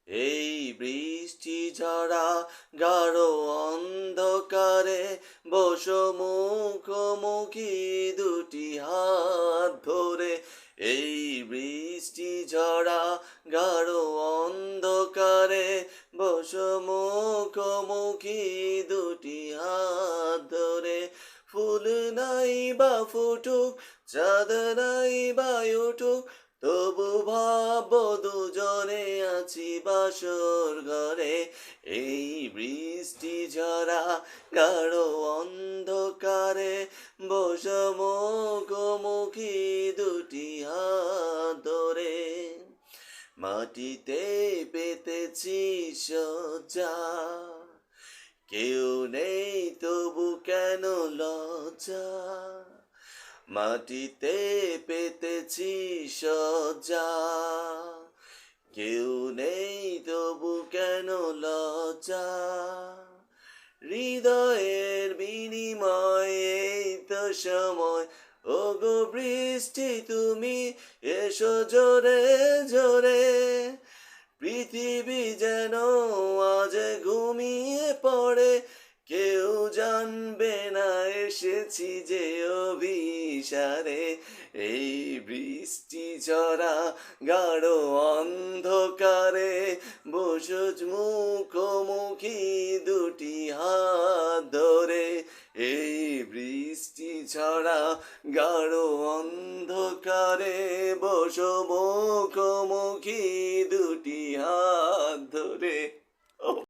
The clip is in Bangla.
এই বৃষ্টি ঝরা গাঢ় অন্ধকারে বসো মুখোমুখি দুটি হাত ধরে। এই বৃষ্টি ঝরা গাঢ় অন্ধকারে বসো মুখোমুখি দুটি হাত ধরে। ফুল নাই বা ফুটুক, চাঁদ নাই বা উঠুক, তবু ভাববো দুজনে আছি বাসর ঘরে। এই বৃষ্টি ঝরা গাঢ় অন্ধকারে বসো মুখোমুখি দুটি হাত ধরে। মাটিতে পেতেছি সজ্জা, কেউ নেই তবু কেন লজ্জা। মাটিতে পেতেছি সজ্জা, কেউ নেই তবু কেন লজ্জা। হৃদয়ের বিনিময় এই তো সময়, ওগো বৃষ্টি তুমি এসো জোরে জোরে। পৃথিবী যেন আজ ঘুমিয়ে পড়ে, কেউ জানবে না এসেছি যে অভিসারে। এই বৃষ্টি ঝরা গাঢ় অন্ধকারে বসো মুখোমুখি দুটি হাত ধরে। এই বৃষ্টি ঝরা গাঢ় অন্ধকারে বসো